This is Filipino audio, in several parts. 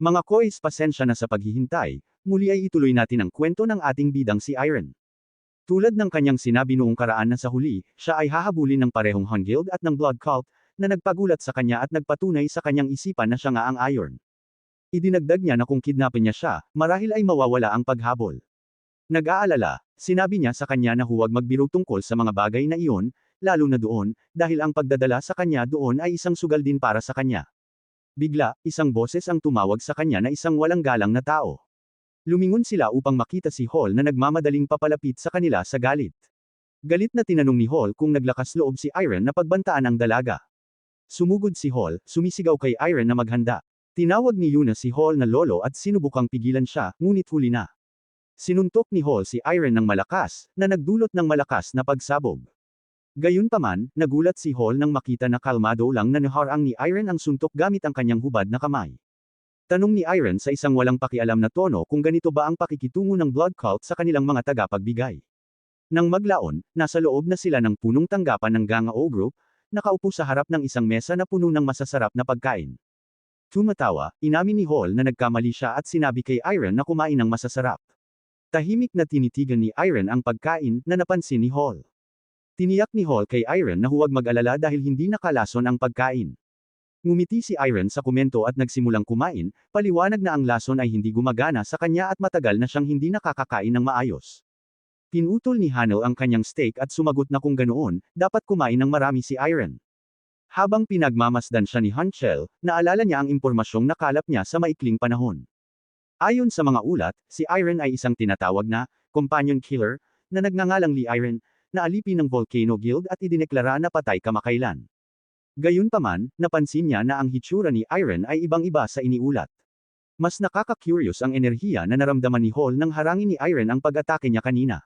Mga kois, pasensya na sa paghihintay, muli ay ituloy natin ang kwento ng ating bidang si Iron. Tulad ng kanyang sinabi noong karaan na sa huli, siya ay hahabulin ng parehong Hun Guild at ng Blood Cult, na nagpagulat sa kanya at nagpatunay sa kanyang isipan na siya nga ang Iron. Idinagdag niya na kung kidnapin niya siya, marahil ay mawawala ang paghabol. Nag-aalala, sinabi niya sa kanya na huwag magbiro tungkol sa mga bagay na iyon, lalo na doon, dahil ang pagdadala sa kanya doon ay isang sugal din para sa kanya. Bigla, isang boses ang tumawag sa kanya na isang walang galang na tao. Lumingon sila upang makita si Hall na nagmamadaling papalapit sa kanila sa galit. Galit na tinanong ni Hall kung naglakas loob si Iron na pagbantaan ang dalaga. Sumugod si Hall, sumisigaw kay Iron na maghanda. Tinawag ni Yuna si Hall na lolo at sinubukang pigilan siya, ngunit huli na. Sinuntok ni Hall si Iron ng malakas, na nagdulot ng malakas na pagsabog. Gayunpaman, nagulat si Hall nang makita na kalmado lang na naharang ni Iron ang suntok gamit ang kanyang hubad na kamay. Tanong ni Iron sa isang walang pakialam na tono kung ganito ba ang pakikitungo ng Blood Cult sa kanilang mga tagapagbigay. Nang maglaon, nasa loob na sila ng punong tanggapan ng Gangao Group, nakaupo sa harap ng isang mesa na puno ng masasarap na pagkain. Tumatawa, inamin ni Hall na nagkamali siya at sinabi kay Iron na kumain ng masasarap. Tahimik na tinitigan ni Iron ang pagkain na napansin ni Hall. Tiniyak ni Hall kay Iron na huwag mag-alala dahil hindi nakalason ang pagkain. Ngumiti si Iron sa komento at nagsimulang kumain, paliwanag na ang lason ay hindi gumagana sa kanya at matagal na siyang hindi nakakakain ng maayos. Pinutol ni Hanel ang kanyang steak at sumagot na kung ganoon, dapat kumain ng marami si Iron. Habang pinagmamasdan siya ni Hanchel, naalala niya ang impormasyong nakalap niya sa maikling panahon. Ayon sa mga ulat, si Iron ay isang tinatawag na companion killer, na nagngangalang Lee Iron, na alipin ng Volcano Guild at idineklara na patay kamakailan. Gayunpaman, napansin niya na ang hitsura ni Iron ay ibang-iba sa iniulat. Mas nakaka-curious ang enerhiya na naramdaman ni Hall nang harangin ni Iron ang pag-atake niya kanina.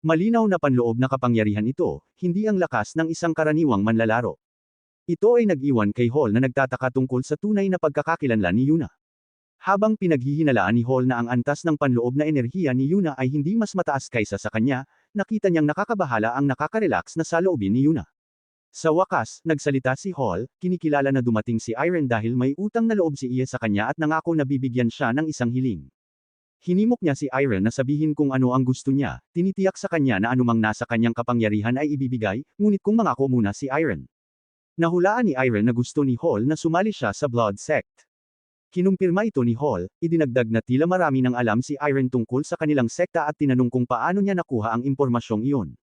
Malinaw na panloob na kapangyarihan ito, hindi ang lakas ng isang karaniwang manlalaro. Ito ay nag-iwan kay Hall na nagtataka tungkol sa tunay na pagkakakilanlan ni Yuna. Habang pinaghihinalaan ni Hall na ang antas ng panloob na enerhiya ni Yuna ay hindi mas mataas kaysa sa kanya, nakita niyang nakakabahala ang nakaka-relax na saloobin ni Yuna. Sa wakas, nagsalita si Hall, kinikilala na dumating si Iron dahil may utang na loob si Ie sa kanya at nangako na bibigyan siya ng isang hiling. Hinimok niya si Iron na sabihin kung ano ang gusto niya, tinitiyak sa kanya na anumang nasa kanyang kapangyarihan ay ibibigay, ngunit kung mangako muna si Iron. Nahulaan ni Iron na gusto ni Hall na sumali siya sa Blood Sect. Kinumpirma ito ni Hall, idinagdag na tila marami nang alam si Iron tungkol sa kanilang sekta at tinanong kung paano niya nakuha ang impormasyong iyon.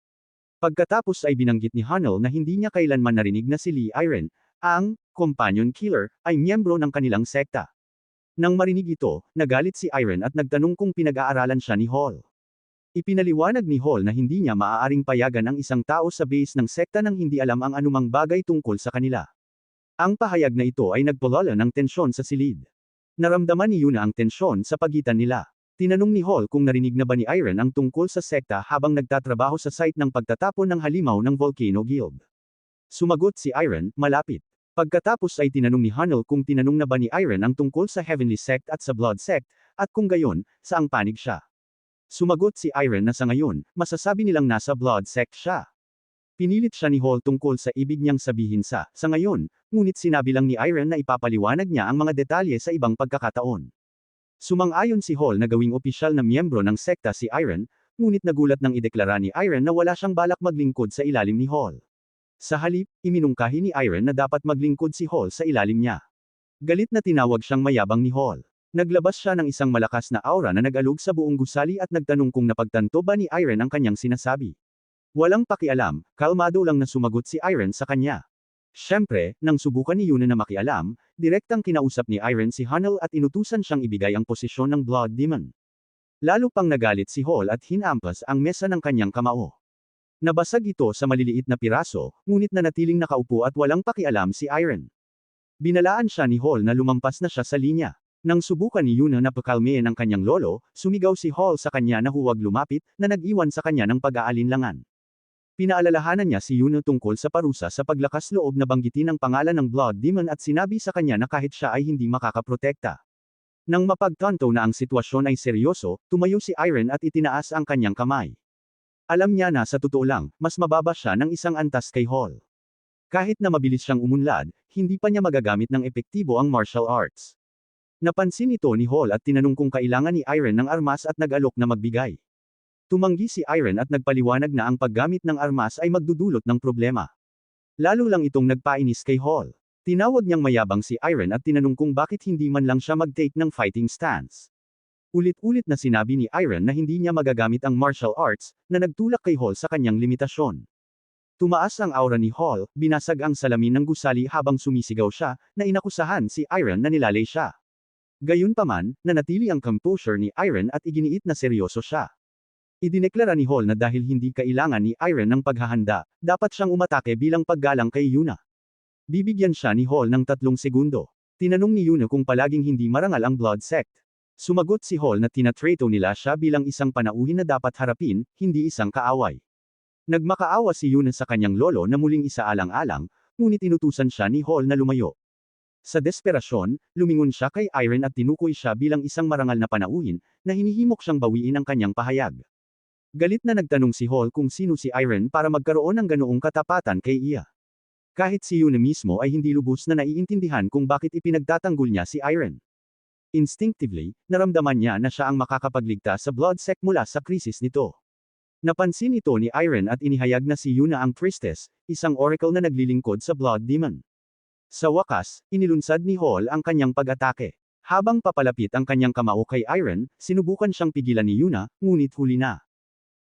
Pagkatapos ay binanggit ni Hanel na hindi niya kailanman narinig na si Lee Iron, ang companion killer, ay miyembro ng kanilang sekta. Nang marinig ito, nagalit si Iron at nagtanong kung pinag-aaralan siya ni Hall. Ipinaliwanag ni Hall na hindi niya maaaring payagan ang isang tao sa base ng sekta nang hindi alam ang anumang bagay tungkol sa kanila. Ang pahayag na ito ay nagpalala ng tensyon sa silid. Naramdaman ni Yuna ang tensyon sa pagitan nila. Tinanong ni Hall kung narinig na ba ni Iron ang tungkol sa sekta habang nagtatrabaho sa site ng pagtatapon ng halimaw ng Volcano Guild. Sumagot si Iron, malapit. Pagkatapos ay tinanong ni Hanel kung tinanong na ba ni Iron ang tungkol sa Heavenly Sect at sa Blood Sect, at kung gayon, saang panig siya. Sumagot si Iron na sa ngayon, masasabi nilang nasa Blood Sect siya. Pinilit siya ni Hall tungkol sa ibig niyang sabihin sa ngayon, ngunit sinabi lang ni Iron na ipapaliwanag niya ang mga detalye sa ibang pagkakataon. Sumang-ayon si Hall na gawing opisyal na miyembro ng sekta si Iron, ngunit nagulat nang ideklara ni Iron na wala siyang balak maglingkod sa ilalim ni Hall. Sa halip, iminungkahi ni Iron na dapat maglingkod si Hall sa ilalim niya. Galit na tinawag siyang mayabang ni Hall. Naglabas siya ng isang malakas na aura na nag-alog sa buong gusali at nagtanong kung napagtanto ba ni Iron ang kanyang sinasabi. Walang pakialam, kalmado lang na sumagot si Iron sa kanya. Siyempre, nang subukan ni Yuna na makialam, direktang kinausap ni Iron si Hanel at inutusan siyang ibigay ang posisyon ng Blood Demon. Lalo pang nagalit si Hall at hinampas ang mesa ng kanyang kamao. Nabasag ito sa maliliit na piraso, ngunit nanatiling nakaupo at walang pakialam si Iron. Binalaan siya ni Hall na lumampas na siya sa linya. Nang subukan ni Yuna na pakalmehin ang kanyang lolo, sumigaw si Hall sa kanya na huwag lumapit, na nag-iwan sa kanya ng pag-aalinlangan. Pinaalalahanan niya si Yuna tungkol sa parusa sa paglakas loob na banggitin ang pangalan ng Blood Demon at sinabi sa kanya na kahit siya ay hindi makakaprotekta. Nang mapagtanto na ang sitwasyon ay seryoso, tumayo si Iron at itinaas ang kanyang kamay. Alam niya na sa totoo lang, mas mababa siya ng isang antas kay Hall. Kahit na mabilis siyang umunlad, hindi pa niya magagamit ng epektibo ang martial arts. Napansin ito ni Hall at tinanong kung kailangan ni Iron ng armas at nag-alok na magbigay. Tumanggi si Iron at nagpaliwanag na ang paggamit ng armas ay magdudulot ng problema. Lalo lang itong nagpainis kay Hall. Tinawag niyang mayabang si Iron at tinanong kung bakit hindi man lang siya mag-take ng fighting stance. Ulit-ulit na sinabi ni Iron na hindi niya magagamit ang martial arts, na nagtulak kay Hall sa kanyang limitasyon. Tumaas ang aura ni Hall, binasag ang salamin ng gusali habang sumisigaw siya, na inakusahan si Iron na nilalay siya. Gayunpaman, nanatili ang composure ni Iron at iginiit na seryoso siya. Idineklara ni Hall na dahil hindi kailangan ni Iron ng paghahanda, dapat siyang umatake bilang paggalang kay Yuna. Bibigyan siya ni Hall ng 3 segundo. Tinanong ni Yuna kung palaging hindi marangal ang Blood Sect. Sumagot si Hall na tinatrato nila siya bilang isang panauhin na dapat harapin, hindi isang kaaway. Nagmakaawa si Yuna sa kanyang lolo na muling isaalang-alang, ngunit inutusan siya ni Hall na lumayo. Sa desperasyon, lumingon siya kay Iron at tinukoy siya bilang isang marangal na panauhin, na hinihimok siyang bawiin ang kanyang pahayag. Galit na nagtanong si Hall kung sino si Iron para magkaroon ng ganoong katapatan kay iya. Kahit si Yuna mismo ay hindi lubos na naiintindihan kung bakit ipinagtatanggol niya si Iron. Instinctively, naramdaman niya na siya ang makakapagligtas sa Blood Sect mula sa krisis nito. Napansin ito ni Iron at inihayag na si Yuna ang Priestess, isang oracle na naglilingkod sa Blood Demon. Sa wakas, inilunsad ni Hall ang kanyang pag-atake. Habang papalapit ang kanyang kamao kay Iron, sinubukan siyang pigilan ni Yuna, ngunit huli na.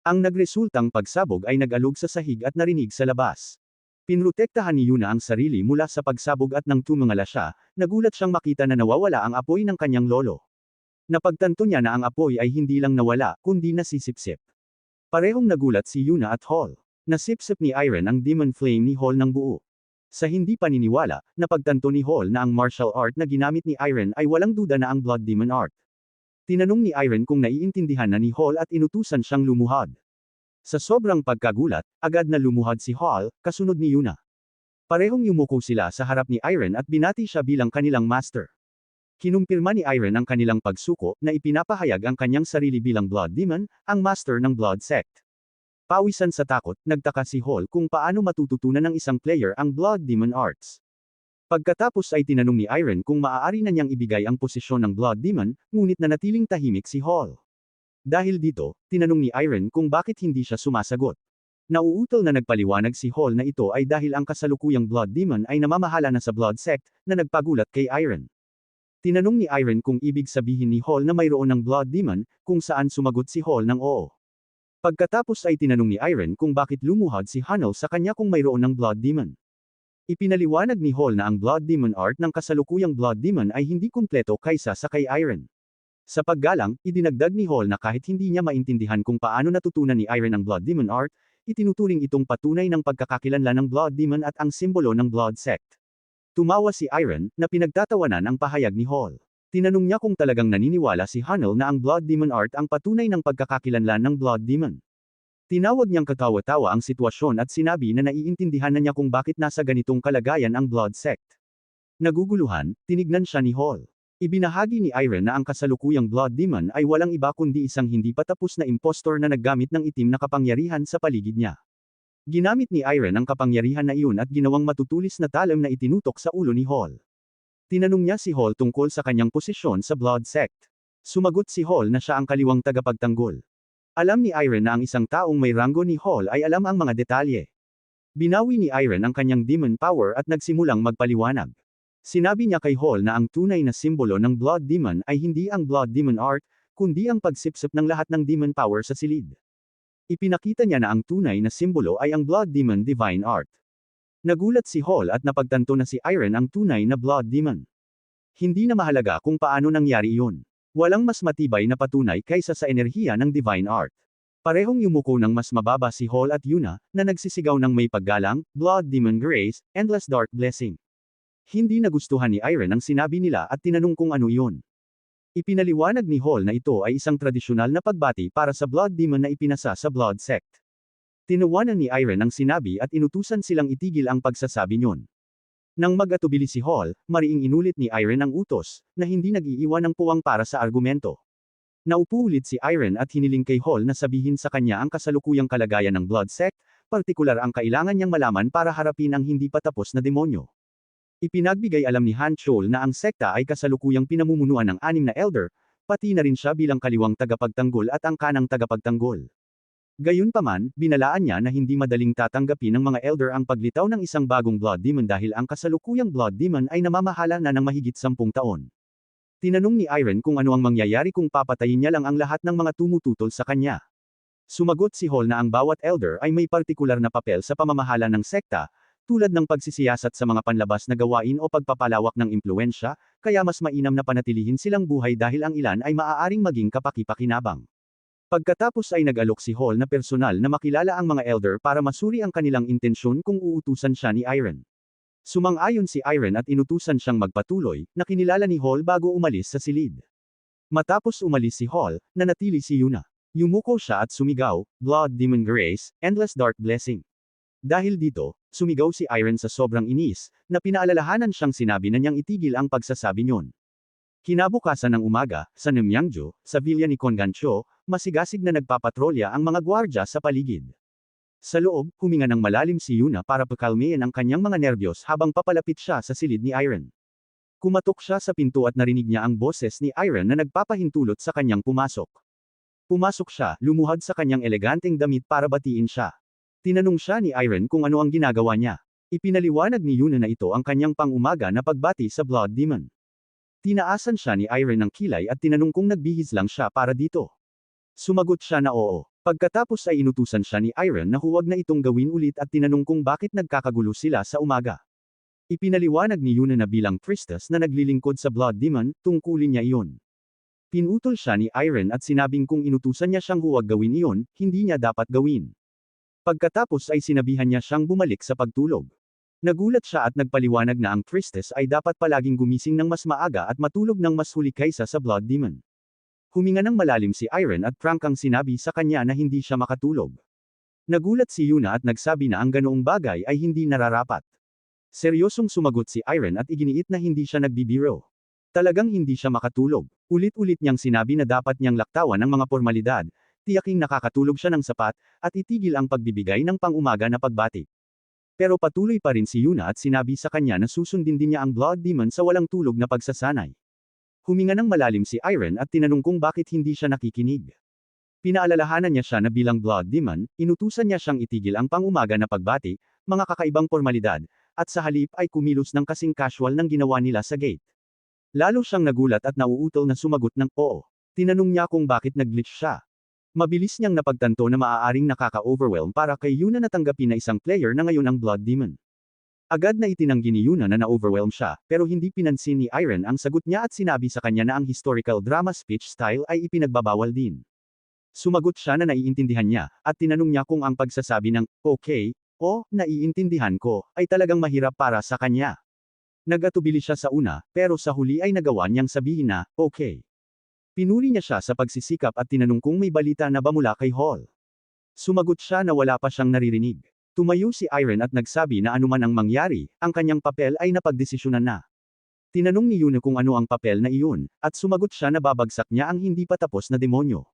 Ang nagresultang pagsabog ay nag-alog sa sahig at narinig sa labas. Pinrotektahan ni Yuna ang sarili mula sa pagsabog at nang tumingala siya, nagulat siyang makita na nawawala ang apoy ng kanyang lolo. Napagtanto niya na ang apoy ay hindi lang nawala, kundi nasisipsip. Parehong nagulat si Yuna at Hall. Nasipsip ni Iron ang demon flame ni Hall ng buo. Sa hindi paniniwala, napagtanto ni Hall na ang martial art na ginamit ni Iron ay walang duda na ang Blood Demon Art. Tinanong ni Iron kung naiintindihan na ni Hall at inutusan siyang lumuhad. Sa sobrang pagkagulat, agad na lumuhad si Hall, kasunod ni Yuna. Parehong yumuko sila sa harap ni Iron at binati siya bilang kanilang master. Kinumpirma ni Iron ang kanilang pagsuko na ipinapahayag ang kanyang sarili bilang Blood Demon, ang master ng Blood Sect. Pawisan sa takot, nagtaka si Hall kung paano matututunan ng isang player ang Blood Demon Arts. Pagkatapos ay tinanong ni Iron kung maaari na niyang ibigay ang posisyon ng Blood Demon, ngunit nanatiling tahimik si Hall. Dahil dito, tinanong ni Iron kung bakit hindi siya sumasagot. Nauutol na nagpaliwanag si Hall na ito ay dahil ang kasalukuyang Blood Demon ay namamahala na sa Blood Sect, na nagpagulat kay Iron. Tinanong ni Iron kung ibig sabihin ni Hall na mayroon ng Blood Demon, kung saan sumagot si Hall ng oo. Pagkatapos ay tinanong ni Iron kung bakit lumuhad si Hanel sa kanya kung mayroon ng Blood Demon. Ipinaliwanag ni Hall na ang Blood Demon Art ng kasalukuyang Blood Demon ay hindi kumpleto kaysa sa kay Iron. Sa paggalang, idinagdag ni Hall na kahit hindi niya maintindihan kung paano natutunan ni Iron ang Blood Demon Art, itinuturing itong patunay ng pagkakakilanlan ng Blood Demon at ang simbolo ng Blood Sect. Tumawa si Iron, na pinagtatawanan ang pahayag ni Hall. Tinanong niya kung talagang naniniwala si Hanel na ang Blood Demon Art ang patunay ng pagkakakilanlan ng Blood Demon. Tinawag niyang katawa-tawa ang sitwasyon at sinabi na naiintindihan na niya kung bakit nasa ganitong kalagayan ang Blood Sect. Naguguluhan, tinignan siya ni Hall. Ibinahagi ni Iron na ang kasalukuyang Blood Demon ay walang iba kundi isang hindi pa tapos na impostor na naggamit ng itim na kapangyarihan sa paligid niya. Ginamit ni Iron ang kapangyarihan na iyon at ginawang matutulis na talim na itinutok sa ulo ni Hall. Tinanong niya si Hall tungkol sa kanyang posisyon sa Blood Sect. Sumagot si Hall na siya ang kaliwang tagapagtanggol. Alam ni Iron na ang isang taong may ranggo ni Hall ay alam ang mga detalye. Binawi ni Iron ang kanyang demon power at nagsimulang magpaliwanag. Sinabi niya kay Hall na ang tunay na simbolo ng Blood Demon ay hindi ang Blood Demon Art, kundi ang pagsipsip ng lahat ng demon power sa silid. Ipinakita niya na ang tunay na simbolo ay ang Blood Demon Divine Art. Nagulat si Hall at napagtanto na si Iron ang tunay na Blood Demon. Hindi na mahalaga kung paano nangyari iyon. Walang mas matibay na patunay kaysa sa enerhiya ng Divine Art. Parehong yumuko ng mas mababa si Hall at Yuna, na nagsisigaw ng may paggalang, Blood Demon Grace, Endless Dark Blessing. Hindi nagustuhan ni Iron ang sinabi nila at tinanong kung ano iyon. Ipinaliwanag ni Hall na ito ay isang tradisyonal na pagbati para sa Blood Demon na ipinasa sa Blood Sect. Tinawanan ni Iron ang sinabi at inutusan silang itigil ang pagsasabi niyon. Nang mag-atubili si Hall, mariing inulit ni Iron ang utos, na hindi nag-iiwan ng puwang para sa argumento. Naupo ulit si Iron at hiniling kay Hall na sabihin sa kanya ang kasalukuyang kalagayan ng Blood Sect, partikular ang kailangan niyang malaman para harapin ang hindi pa tapos na demonyo. Ipinagbigay alam ni Han Chol na ang sekta ay kasalukuyang pinamumunuan ng 6 na elder, pati na rin siya bilang kaliwang tagapagtanggol at ang kanang tagapagtanggol. Gayunpaman, binalaan niya na hindi madaling tatanggapin ng mga elder ang paglitaw ng isang bagong Blood Demon dahil ang kasalukuyang Blood Demon ay namamahala na ng mahigit 10 taon. Tinanong ni Iron kung ano ang mangyayari kung papatayin niya lang ang lahat ng mga tumututol sa kanya. Sumagot si Hall na ang bawat elder ay may partikular na papel sa pamamahala ng sekta, tulad ng pagsisiyasat sa mga panlabas na gawain o pagpapalawak ng impluensya, kaya mas mainam na panatilihin silang buhay dahil ang ilan ay maaaring maging kapaki-pakinabang. Pagkatapos ay nag-alok si Hall na personal na makilala ang mga elder para masuri ang kanilang intensyon kung uutusan siya ni Iron. Sumang-ayon si Iron at inutusan siyang magpatuloy, na kinilala ni Hall bago umalis sa silid. Matapos umalis si Hall, nanatili si Yuna. Yumuko siya at sumigaw, "Blood Demon Grace, Endless Dark Blessing." Dahil dito, sumigaw si Iron sa sobrang inis, na pinaalalahanan siyang sinabi na niyang itigil ang pagsasabi niyon. Kinabukasan ng umaga, sa Nemyangju, sa villa ni Kongancho, masigasig na nagpapatrolya ang mga gwardya sa paligid. Sa loob, huminga ng malalim si Yuna para pakalmayin ang kanyang mga nerbiyos habang papalapit siya sa silid ni Iron. Kumatok siya sa pinto at narinig niya ang boses ni Iron na nagpapahintulot sa kanyang pumasok. Pumasok siya, lumuhad sa kanyang eleganteng damit para batiin siya. Tinanong siya ni Iron kung ano ang ginagawa niya. Ipinaliwanag ni Yuna na ito ang kanyang pang-umaga na pagbati sa Blood Demon. Tinaasan siya ni Iron ng kilay at tinanong kung nagbihis lang siya para dito. Sumagot siya na oo. Pagkatapos ay inutusan siya ni Iron na huwag na itong gawin ulit at tinanong kung bakit nagkakagulo sila sa umaga. Ipinaliwanag ni Yuna na bilang priestess na naglilingkod sa Blood Demon, tungkulin niya iyon. Pinutol siya ni Iron at sinabing kung inutusan niya siyang huwag gawin iyon, hindi niya dapat gawin. Pagkatapos ay sinabihan niya siyang bumalik sa pagtulog. Nagulat siya at nagpaliwanag na ang priestess ay dapat palaging gumising ng mas maaga at matulog ng mas huli kaysa sa Blood Demon. Huminga ng malalim si Iron at prangkang sinabi sa kanya na hindi siya makatulog. Nagulat si Yuna at nagsabi na ang ganoong bagay ay hindi nararapat. Seryosong sumagot si Iron at iginiit na hindi siya nagbibiro. Talagang hindi siya makatulog. Ulit-ulit niyang sinabi na dapat niyang laktawan ang mga formalidad, tiyaking nakakatulog siya ng sapat, at itigil ang pagbibigay ng pang-umaga na pagbati. Pero patuloy pa rin si Yuna at sinabi sa kanya na susundin din niya ang Blood Demon sa walang tulog na pagsasanay. Huminga ng malalim si Iron at tinanong kung bakit hindi siya nakikinig. Pinaalalahanan niya siya na bilang Blood Demon, inutusan niya siyang itigil ang pang-umaga na pagbati, mga kakaibang formalidad, at sa halip ay kumilos ng kasing casual ng ginawa nila sa gate. Lalo siyang nagulat at nauutol na sumagot ng oo. Tinanong niya kung bakit nag-glitch siya. Mabilis niyang napagtanto na maaaring nakaka-overwhelm para kay Yuna na tanggapin na isang player na ngayon ang Blood Demon. Agad na itinanggi ni Yuna na na-overwhelm siya, pero hindi pinansin ni Iron ang sagot niya at sinabi sa kanya na ang historical drama speech style ay ipinagbabawal din. Sumagot siya na naiintindihan niya, at tinanong niya kung ang pagsasabi ng, "Okay," o "naiintindihan ko," ay talagang mahirap para sa kanya. Nagatubili siya sa una, pero sa huli ay nagawa niyang sabihin na, "Okay." Pinuri niya siya sa pagsisikap at tinanong kung may balita na ba mula kay Hall. Sumagot siya na wala pa siyang naririnig. Tumayo si Iron at nagsabi na anuman ang mangyari, ang kanyang papel ay napagdesisyonan na. Tinanong ni Yuna kung ano ang papel na iyon, at sumagot siya na babagsak niya ang hindi pa tapos na demonyo.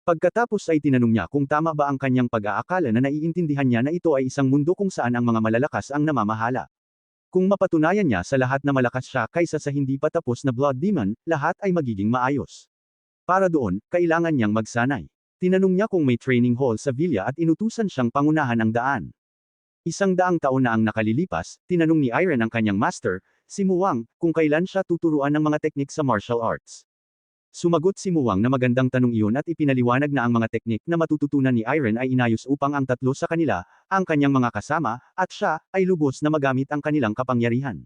Pagkatapos ay tinanong niya kung tama ba ang kanyang pag-aakala na naiintindihan niya na ito ay isang mundo kung saan ang mga malalakas ang namamahala. Kung mapatunayan niya sa lahat na malakas siya kaysa sa hindi pa tapos na Blood Demon, lahat ay magiging maayos. Para doon, kailangan niyang magsanay. Tinanong niya kung may training hall sa villa at inutusan siyang pangunahan ang daan. 100 taon na ang nakalilipas, tinanong ni Iron ang kanyang master, si Muwang, kung kailan siya tuturuan ng mga teknik sa martial arts. Sumagot si Muwang na magandang tanong iyon at ipinaliwanag na ang mga teknik na matututunan ni Iron ay inayos upang ang tatlo sa kanila, ang kanyang mga kasama, at siya, ay lubos na magamit ang kanilang kapangyarihan.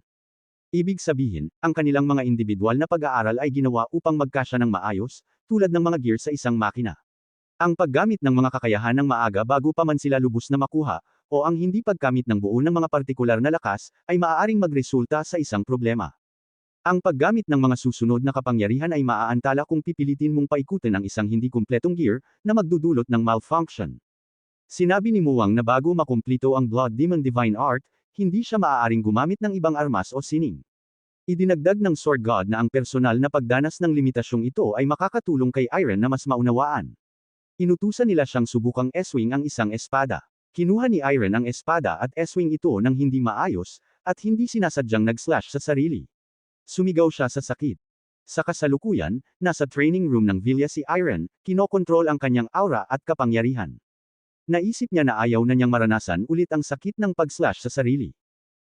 Ibig sabihin, ang kanilang mga individual na pag-aaral ay ginawa upang magkasya ng maayos, tulad ng mga gear sa isang makina. Ang paggamit ng mga kakayahan ng maaga bago pa man sila lubos na makuha, o ang hindi paggamit ng buo ng mga partikular na lakas, ay maaaring magresulta sa isang problema. Ang paggamit ng mga susunod na kapangyarihan ay maaantala kung pipilitin mong paikutin ang isang hindi kumpletong gear, na magdudulot ng malfunction. Sinabi ni Muwang na bago makumplito ang Blood Demon Divine Art, hindi siya maaaring gumamit ng ibang armas o sining. Idinagdag ng Sword God na ang personal na pagdanas ng limitasyong ito ay makakatulong kay Iron na mas maunawaan. Inutusan nila siyang subukang eswing ang isang espada. Kinuha ni Iron ang espada at eswing ito ng hindi maayos, at hindi sinasadyang nag-slash sa sarili. Sumigaw siya sa sakit. Sa kasalukuyan, nasa training room ng Vilya si Iron, kinokontrol ang kanyang aura at kapangyarihan. Naisip niya na ayaw na niyang maranasan ulit ang sakit ng pag-slash sa sarili.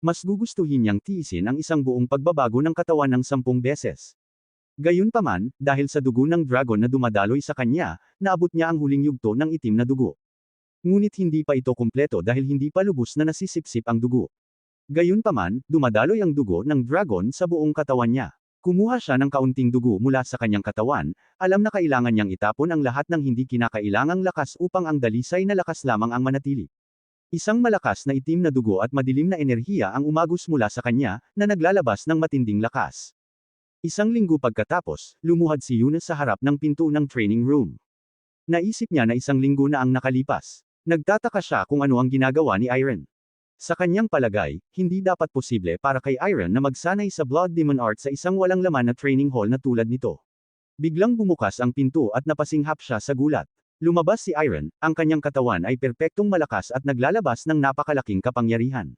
Mas gugustuhin niyang tiisin ang isang buong pagbabago ng katawan ng 10 beses. Gayunpaman, dahil sa dugo ng dragon na dumadaloy sa kanya, naabot niya ang huling yugto ng itim na dugo. Ngunit hindi pa ito kumpleto dahil hindi pa lubos na nasisipsip ang dugo. Gayunpaman, dumadaloy ang dugo ng dragon sa buong katawan niya. Kumuha siya ng kaunting dugo mula sa kanyang katawan, alam na kailangan niyang itapon ang lahat ng hindi kinakailangang lakas upang ang dalisay na lakas lamang ang manatili. Isang malakas na itim na dugo at madilim na enerhiya ang umagos mula sa kanya, na naglalabas ng matinding lakas. Isang linggo pagkatapos, lumuhad si Yuna sa harap ng pinto ng training room. Naisip niya na isang linggo na ang nakalipas. Nagtataka siya kung ano ang ginagawa ni Iron. Sa kanyang palagay, hindi dapat posible para kay Iron na magsanay sa Blood Demon Art sa isang walang laman na training hall na tulad nito. Biglang bumukas ang pinto at napasinghap siya sa gulat. Lumabas si Iron, ang kanyang katawan ay perpektong malakas at naglalabas ng napakalaking kapangyarihan.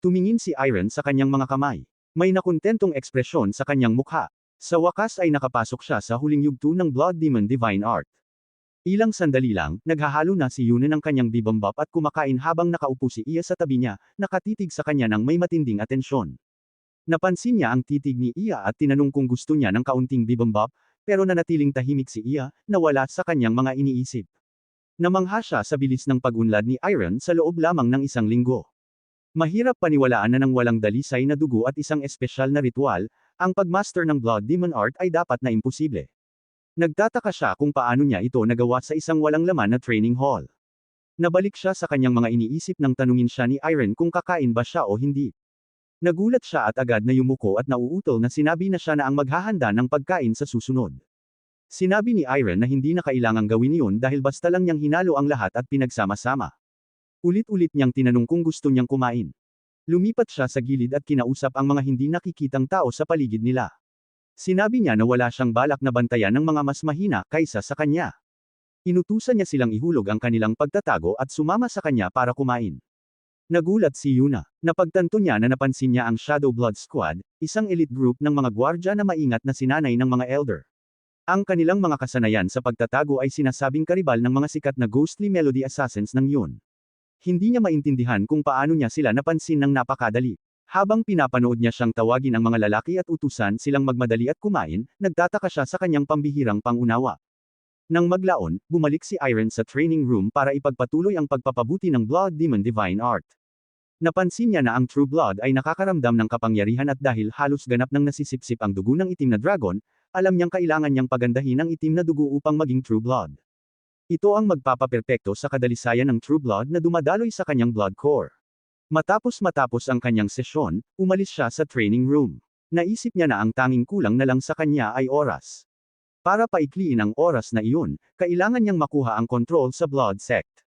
Tumingin si Iron sa kanyang mga kamay. May nakontentong ekspresyon sa kanyang mukha. Sa wakas ay nakapasok siya sa huling yugto ng Blood Demon Divine Art. Ilang sandali lang, naghahalo na si Yuna ng kanyang bibimbap at kumakain habang nakaupo si Iya sa tabi niya, nakatitig sa kanya ng may matinding atensyon. Napansin niya ang titig ni Iya at tinanong kung gusto niya ng kaunting bibimbap, pero nanatiling tahimik si Iya, nawala sa kanyang mga iniisip. Namangha siya sa bilis ng pag-unlad ni Iron sa loob lamang ng isang linggo. Mahirap paniwalaan na nang walang dalisay na dugo at isang espesyal na ritual, ang pagmaster ng Blood Demon Art ay dapat na imposible. Nagtataka siya kung paano niya ito nagawa sa isang walang laman na training hall. Nabalik siya sa kanyang mga iniisip nang tanungin siya ni Iron kung kakain ba siya o hindi. Nagulat siya at agad na yumuko at nauutol na sinabi na siya na ang maghahanda ng pagkain sa susunod. Sinabi ni Iron na hindi na kailangang gawin iyon dahil basta lang niyang hinalo ang lahat at pinagsama-sama. Ulit-ulit niyang tinanong kung gusto niyang kumain. Lumipat siya sa gilid at kinausap ang mga hindi nakikitang tao sa paligid nila. Sinabi niya na wala siyang balak na bantayan ng mga mas mahina kaysa sa kanya. Inutusan niya silang ihulog ang kanilang pagtatago at sumama sa kanya para kumain. Nagulat si Yuna. Napagtanto niya na napansin niya ang Shadow Blood Squad, isang elite group ng mga gwardya na maingat na sinanay ng mga elder. Ang kanilang mga kasanayan sa pagtatago ay sinasabing karibal ng mga sikat na ghostly melody assassins ng yun. Hindi niya maintindihan kung paano niya sila napansin ng napakadali. Habang pinapanood niya siyang tawagin ang mga lalaki at utusan silang magmadali at kumain, nagtataka siya sa kanyang pambihirang pangunawa. Nang maglaon, bumalik si Iron sa training room para ipagpatuloy ang pagpapabuti ng Blood Demon Divine Art. Napansin niya na ang True Blood ay nakakaramdam ng kapangyarihan at dahil halos ganap nang nasisipsip ang dugo ng itim na dragon, alam niyang kailangan niyang pagandahin ang itim na dugo upang maging True Blood. Ito ang magpapaperpekto sa kadalisayan ng True Blood na dumadaloy sa kanyang blood core. Matapos ang kanyang sesyon, umalis siya sa training room. Naisip niya na ang tanging kulang na lang sa kanya ay oras. Para paikliin ang oras na iyon, kailangan niyang makuha ang control sa Blood Sect.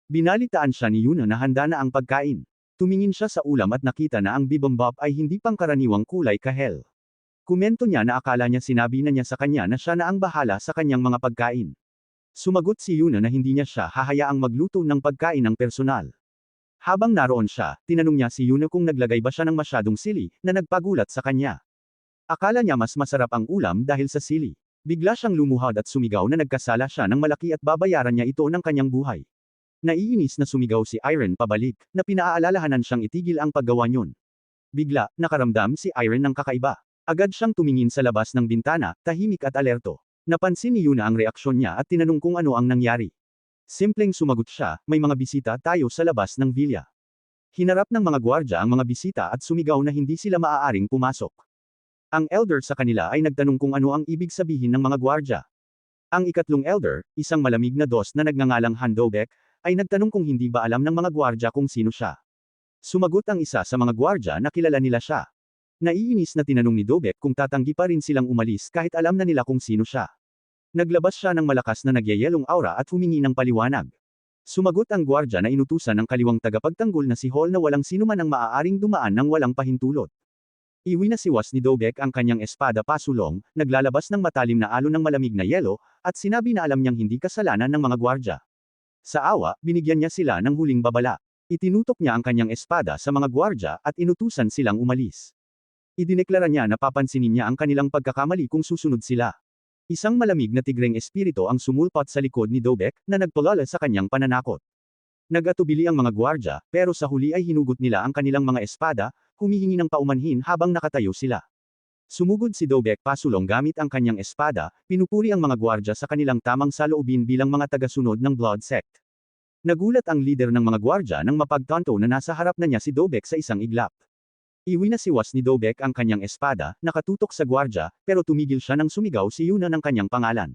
Binalitaan siya ni Yuna na handa na ang pagkain. Tumingin siya sa ulam at nakita na ang bibimbap ay hindi pangkaraniwang kulay kahel. Komento niya na akala niya sinabi na niya sa kanya na siya na ang bahala sa kanyang mga pagkain. Sumagot si Yuna na hindi niya siya hahayaang magluto ng pagkain ng personal. Habang naroon siya, tinanong niya si Yuna kung naglagay ba siya ng masyadong sili, na nagpagulat sa kanya. Akala niya mas masarap ang ulam dahil sa sili. Bigla siyang lumuhad at sumigaw na nagkasala siya ng malaki at babayaran niya ito ng kanyang buhay. Naiinis na sumigaw si Iron pabalik, na pinaaalalahanan siyang itigil ang paggawa niyon. Bigla, nakaramdam si Iron ng kakaiba. Agad siyang tumingin sa labas ng bintana, tahimik at alerto. Napansin ni Yuna ang reaksyon niya at tinanong kung ano ang nangyari. Simpleng sumagot siya, may mga bisita tayo sa labas ng vilya. Hinarap ng mga gwardya ang mga bisita at sumigaw na hindi sila maaaring pumasok. Ang elder sa kanila ay nagtanong kung ano ang ibig sabihin ng mga gwardya. Ang ikatlong elder, isang malamig na dos na nagngangalang Handobek, ay nagtanong kung hindi ba alam ng mga gwardya kung sino siya. Sumagot ang isa sa mga gwardya na kilala nila siya. Naiinis na tinanong ni Dobek kung tatanggi pa rin silang umalis kahit alam na nila kung sino siya. Naglabas siya ng malakas na nagyayelong aura at humingi ng paliwanag. Sumagot ang gwardya na inutusan ng kaliwang tagapagtanggol na si Hall na walang sinuman ang maaaring dumaan ng walang pahintulot. Iwinasiwas ni Dobek ang kanyang espada pasulong, naglalabas ng matalim na alon ng malamig na yelo, at sinabi na alam niyang hindi kasalanan ng mga gwardya. Sa awa, binigyan niya sila ng huling babala. Itinutok niya ang kanyang espada sa mga gwardya at inutusan silang umalis. Idineklara niya na papansinin niya ang kanilang pagkakamali kung susunod sila. Isang malamig na tigreng espiritu ang sumulpot sa likod ni Dobek, na nagpalala sa kanyang pananakot. Nag-atubili ang mga gwardya, pero sa huli ay hinugot nila ang kanilang mga espada, humihingi ng paumanhin habang nakatayo sila. Sumugod si Dobek pasulong gamit ang kanyang espada, pinupuri ang mga gwardya sa kanilang tamang saloobin bilang mga tagasunod ng Blood Sect. Nagulat ang lider ng mga gwardya nang mapagtanto na nasa harap na niya si Dobek sa isang iglap. Iwinasiwas ni Dobek ang kanyang espada, nakatutok sa gwardya, pero tumigil siya nang sumigaw si Yuna ng kanyang pangalan.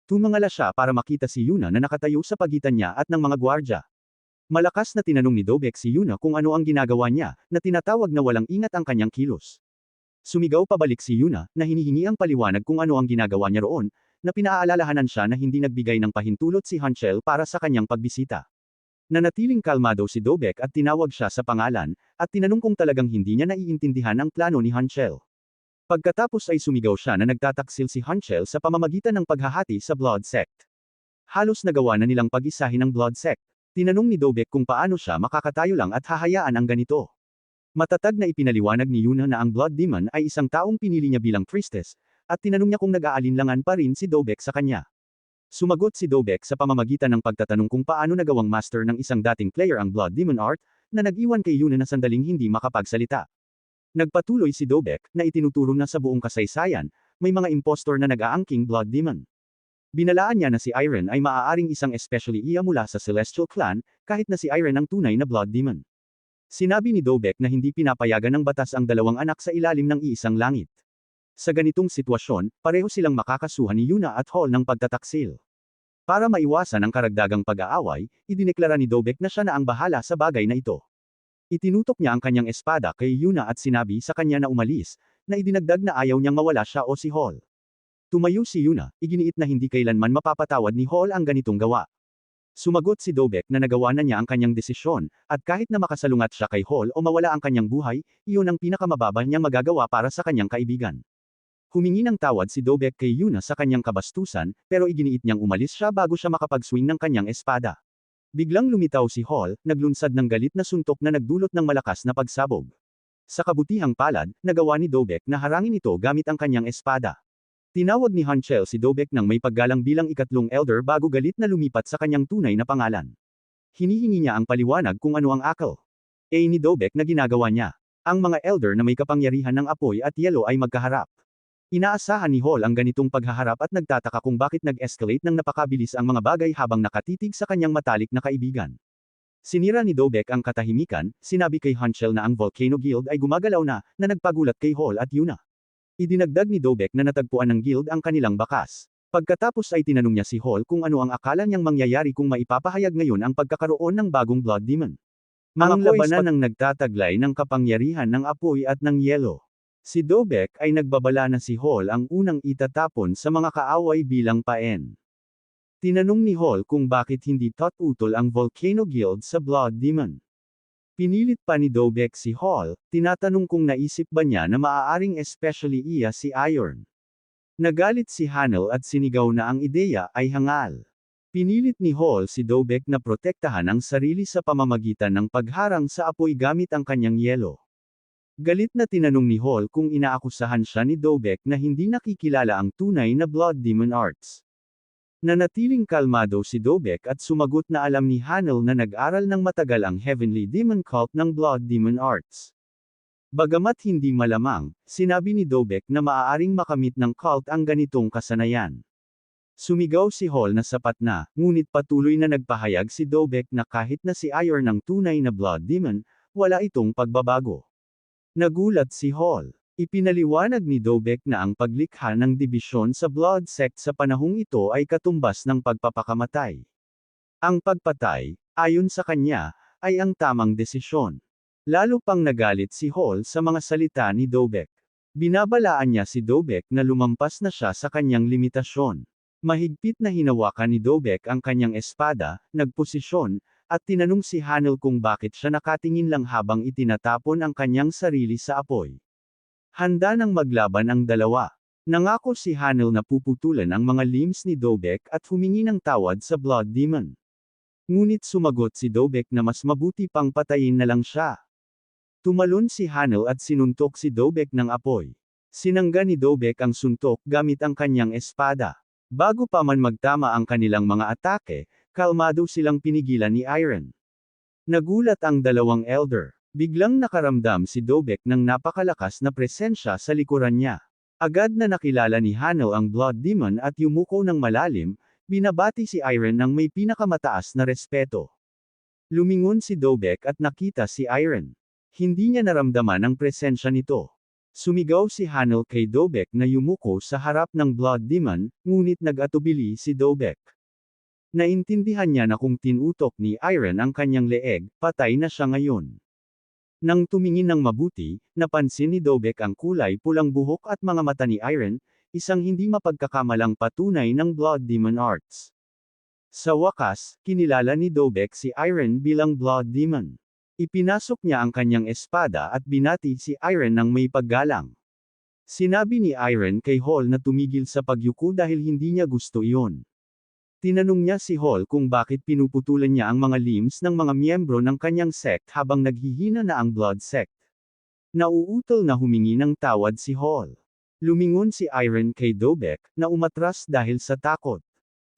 Tumangala siya para makita si Yuna na nakatayo sa pagitan niya at ng mga gwardya. Malakas na tinanong ni Dobek si Yuna kung ano ang ginagawa niya, na tinatawag na walang ingat ang kanyang kilos. Sumigaw pabalik si Yuna, na hinihingi ang paliwanag kung ano ang ginagawa niya roon, na pinaalalahanan siya na hindi nagbigay ng pahintulot si Hanchel para sa kanyang pagbisita. Nanatiling kalmado si Dobek at tinawag siya sa pangalan, at tinanong kung talagang hindi niya naiintindihan ang plano ni Hanchel. Pagkatapos ay sumigaw siya na nagtataksil si Hanchel sa pamamagitan ng paghahati sa Blood Sect. Halos nagawa na nilang pag-isahin ang Blood Sect. Tinanong ni Dobek kung paano siya makakatayo lang at hahayaan ang ganito. Matatag na ipinaliwanag ni Yuna na ang Blood Demon ay isang taong pinili niya bilang priestess, at tinanong niya kung nag-aalinlangan pa rin si Dobek sa kanya. Sumagot si Dobek sa pamamagitan ng pagtatanong kung paano nagawang master ng isang dating player ang Blood Demon art, na nag-iwan kay Yuna na sandaling hindi makapagsalita. Nagpatuloy si Dobek, na itinuturo na sa buong kasaysayan, may mga impostor na nag-aangking Blood Demon. Binalaan niya na si Iron ay maaaring isang especially iya mula sa Celestial Clan, kahit na si Iron ang tunay na Blood Demon. Sinabi ni Dobek na hindi pinapayagan ng batas ang dalawang anak sa ilalim ng iisang langit. Sa ganitong sitwasyon, pareho silang makakasuhan ni Yuna at Hall ng pagtataksil. Para maiwasan ang karagdagang pag-aaway, idineklara ni Dobek na siya na ang bahala sa bagay na ito. Itinutok niya ang kanyang espada kay Yuna at sinabi sa kanya na umalis, na idinagdag na ayaw niyang mawala siya o si Hall. Tumayo si Yuna, iginiit na hindi kailanman mapapatawad ni Hall ang ganitong gawa. Sumagot si Dobek na nagawa na niya ang kanyang desisyon, at kahit na makasalungat siya kay Hall o mawala ang kanyang buhay, iyon ang pinakamababa niyang magagawa para sa kanyang kaibigan. Humingi ng tawad si Dobek kay Yuna sa kanyang kabastusan, pero iginiit niyang umalis siya bago siya makapag-swing ng kanyang espada. Biglang lumitaw si Hall, naglunsad ng galit na suntok na nagdulot ng malakas na pagsabog. Sa kabutihang palad, nagawa ni Dobek na harangin ito gamit ang kanyang espada. Tinawag ni Hanchel si Dobek ng may paggalang bilang ikatlong elder bago galit na lumipat sa kanyang tunay na pangalan. Hinihingi niya ang paliwanag kung ano ang akal ni Dobek na ginagawa niya. Ang mga elder na may kapangyarihan ng apoy at yelo ay magkaharap. Inaasahan ni Hall ang ganitong paghaharap at nagtataka kung bakit nag-escalate ng napakabilis ang mga bagay habang nakatitig sa kanyang matalik na kaibigan. Sinira ni Dobek ang katahimikan, sinabi kay Hanchel na ang Volcano Guild ay gumagalaw na nagpagulat kay Hall at Yuna. Idinagdag ni Dobek na natagpuan ng guild ang kanilang bakas. Pagkatapos ay tinanong niya si Hall kung ano ang akala niyang mangyayari kung maipapahayag ngayon ang pagkakaroon ng bagong Blood Demon. Ang labanan ng nagtataglay ng kapangyarihan ng apoy at ng yelo. Si Dobek ay nagbabala na si Hall ang unang itatapon sa mga kaaway bilang paen. Tinanong ni Hall kung bakit hindi tututol ang Volcano Guild sa Blood Demon. Pinilit pa ni Dobek si Hall, tinatanong kung naisip ba niya na maaaring especially iya si Iron. Nagalit si Hanel at sinigaw na ang ideya ay hangal. Pinilit ni Hall si Dobek na protektahan ang sarili sa pamamagitan ng pagharang sa apoy gamit ang kanyang yelo. Galit na tinanong ni Hall kung inaakusahan siya ni Dobek na hindi nakikilala ang tunay na Blood Demon arts. Nanatiling kalmado si Dobek at sumagot na alam ni Hanel na nag-aral ng matagal ang Heavenly Demon Cult ng Blood Demon arts. Bagamat hindi malamang, sinabi ni Dobek na maaaring makamit ng cult ang ganitong kasanayan. Sumigaw si Hall na sapat na, ngunit patuloy na nagpahayag si Dobek na kahit na si Iron ang tunay na Blood Demon, wala itong pagbabago. Nagulat si Hall. Ipinaliwanag ni Dobek na ang paglikha ng dibisyon sa Blood Sect sa panahong ito ay katumbas ng pagpapakamatay. Ang pagpatay, ayon sa kanya, ay ang tamang desisyon. Lalo pang nagalit si Hall sa mga salita ni Dobek. Binabalaan niya si Dobek na lumampas na siya sa kanyang limitasyon. Mahigpit na hinawakan ni Dobek ang kanyang espada, nagposisyon, at tinanong si Hanel kung bakit siya nakatingin lang habang itinatapon ang kanyang sarili sa apoy. Handa nang maglaban ang dalawa. Nangako si Hanel na puputulan ang mga limbs ni Dobek at humingi ng tawad sa Blood Demon. Ngunit sumagot si Dobek na mas mabuti pang patayin na lang siya. Tumalon si Hanel at sinuntok si Dobek ng apoy. Sinangga ni Dobek ang suntok gamit ang kanyang espada. Bago pa man magtama ang kanilang mga atake, kalmado silang pinigilan ni Iron. Nagulat ang dalawang elder. Biglang nakaramdam si Dobek ng napakalakas na presensya sa likuran niya. Agad na nakilala ni Hanel ang Blood Demon at yumuko ng malalim, binabati si Iron ng may pinakamataas na respeto. Lumingon si Dobek at nakita si Iron. Hindi niya naramdaman ang presensya nito. Sumigaw si Hanel kay Dobek na yumuko sa harap ng Blood Demon, ngunit nag-atubili si Dobek. Naintindihan niya na kung tinutok ni Iron ang kanyang leeg, patay na siya ngayon. Nang tumingin ng mabuti, napansin ni Dobek ang kulay pulang buhok at mga mata ni Iron, isang hindi mapagkakamalang patunay ng Blood Demon Arts. Sa wakas, kinilala ni Dobek si Iron bilang Blood Demon. Ipinasok niya ang kanyang espada at binati si Iron ng may paggalang. Sinabi ni Iron kay Hall na tumigil sa pagyuko dahil hindi niya gusto iyon. Tinanong niya si Hall kung bakit pinuputulan niya ang mga limbs ng mga miyembro ng kanyang sect habang naghihina na ang Blood Sect. Nauutol na humingi ng tawad si Hall. Lumingon si Iron kay Dobek, na umatras dahil sa takot.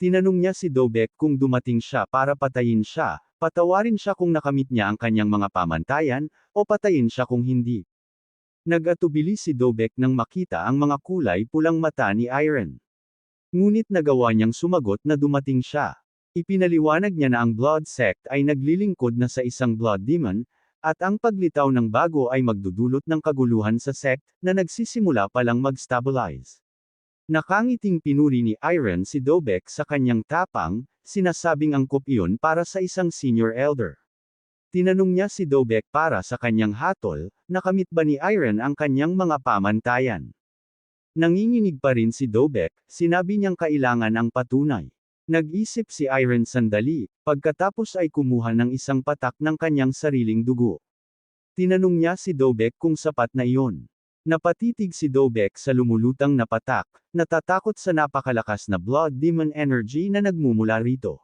Tinanong niya si Dobek kung dumating siya para patayin siya, patawarin siya kung nakamit niya ang kanyang mga pamantayan, o patayin siya kung hindi. Nag-atubili si Dobek nang makita ang mga kulay pulang mata ni Iron. Ngunit nagawa niyang sumagot na dumating siya. Ipinaliwanag niya na ang Blood Sect ay naglilingkod na sa isang Blood Demon, at ang paglitaw ng bago ay magdudulot ng kaguluhan sa sect, na nagsisimula palang mag-stabilize. Nakangiting pinuri ni Iron si Dobek sa kanyang tapang, sinasabing angkop iyon para sa isang senior elder. Tinanong niya si Dobek para sa kanyang hatol, nakamit ba ni Iron ang kanyang mga pamantayan. Nanginginig pa rin si Dobek, sinabi niyang kailangan ang patunay. Nag-isip si Iron sandali, pagkatapos ay kumuha ng isang patak ng kanyang sariling dugo. Tinanong niya si Dobek kung sapat na iyon. Napatitig si Dobek sa lumulutang na patak, natatakot sa napakalakas na Blood Demon energy na nagmumula rito.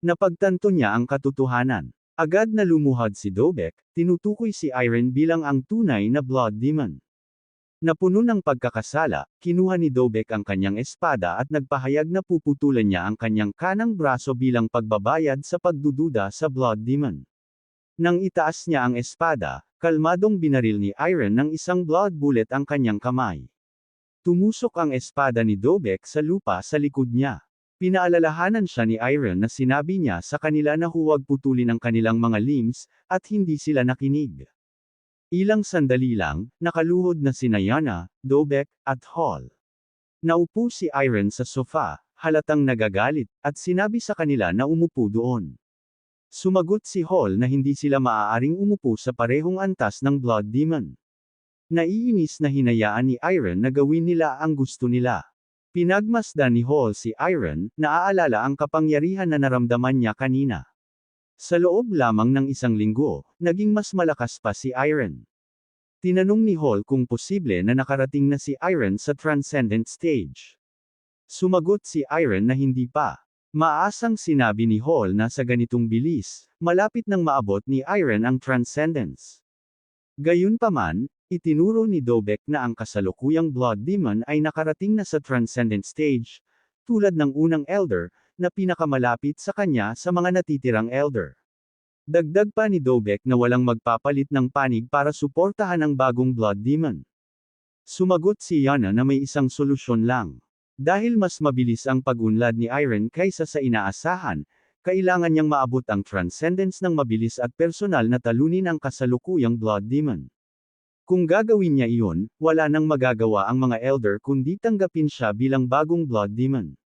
Napagtanto niya ang katotohanan. Agad na lumuhad si Dobek, tinutukoy si Iron bilang ang tunay na Blood Demon. Napuno ng pagkakasala, kinuha ni Dobek ang kanyang espada at nagpahayag na puputulan niya ang kanyang kanang braso bilang pagbabayad sa pagdududa sa Blood Demon. Nang itaas niya ang espada, kalmadong binaril ni Iron ng isang blood bullet ang kanyang kamay. Tumusok ang espada ni Dobek sa lupa sa likod niya. Pinaalalahanan siya ni Iron na sinabi niya sa kanila na huwag putulin ang kanilang mga limbs, at hindi sila nakinig. Ilang sandali lang, nakaluhod na sina Yana, Dobek, at Hall. Naupo si Iron sa sofa, halatang nagagalit, at sinabi sa kanila na umupo doon. Sumagot si Hall na hindi sila maaaring umupo sa parehong antas ng Blood Demon. Naiinis na hinayaan ni Iron na gawin nila ang gusto nila. Pinagmasdan ni Hall si Iron, naaalala ang kapangyarihan na naramdaman niya kanina. Sa loob lamang ng isang linggo, naging mas malakas pa si Iron. Tinanong ni Hall kung posible na nakarating na si Iron sa Transcendent Stage. Sumagot si Iron na hindi pa. Maasang sinabi ni Hall na sa ganitong bilis, malapit nang maabot ni Iron ang Transcendence. Gayunpaman, itinuro ni Dobek na ang kasalukuyang Blood Demon ay nakarating na sa Transcendent Stage, tulad ng unang Elder, na pinakamalapit sa kanya sa mga natitirang elder. Dagdag pa ni Dobek na walang magpapalit ng panig para suportahan ang bagong Blood Demon. Sumagot si Yana na may isang solusyon lang. Dahil mas mabilis ang pag-unlad ni Iron kaysa sa inaasahan, kailangan niyang maabot ang Transcendence ng mabilis at personal na talunin ang kasalukuyang Blood Demon. Kung gagawin niya iyon, wala nang magagawa ang mga elder kundi tanggapin siya bilang bagong Blood Demon.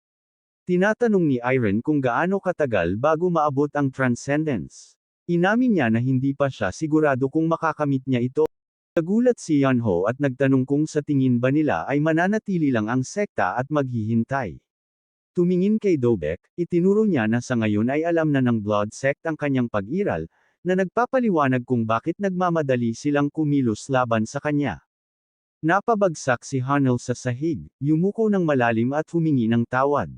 Tinatanong ni Iron kung gaano katagal bago maabot ang Transcendence. Inamin niya na hindi pa siya sigurado kung makakamit niya ito. Nagulat si Yunho at nagtanong kung sa tingin ba nila ay mananatili lang ang sekta at maghihintay. Tumingin kay Dobek, itinuro niya na sa ngayon ay alam na ng Blood Sect ang kanyang pag-iral, na nagpapaliwanag kung bakit nagmamadali silang kumilos laban sa kanya. Napabagsak si Hanel sa sahig, yumuko ng malalim at humingi ng tawad.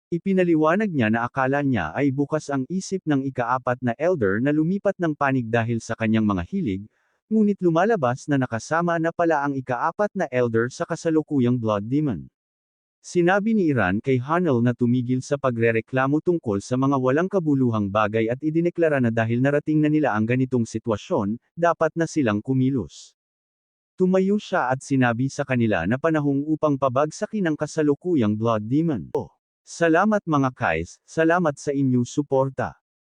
Ipinaliwanag niya na akala niya ay bukas ang isip ng ika-4 na Elder na lumipat ng panig dahil sa kanyang mga hilig, ngunit lumalabas na nakasama na pala ang ika-4 na Elder sa kasalukuyang Blood Demon. Sinabi ni Iran kay Hanel na tumigil sa pagrereklamo tungkol sa mga walang kabuluhang bagay at idineklara na dahil narating na nila ang ganitong sitwasyon, dapat na silang kumilos. Tumayo siya at sinabi sa kanila na panahon upang pabagsakin ang kasalukuyang Blood Demon. Salamat mga guys, salamat sa inyong suporta.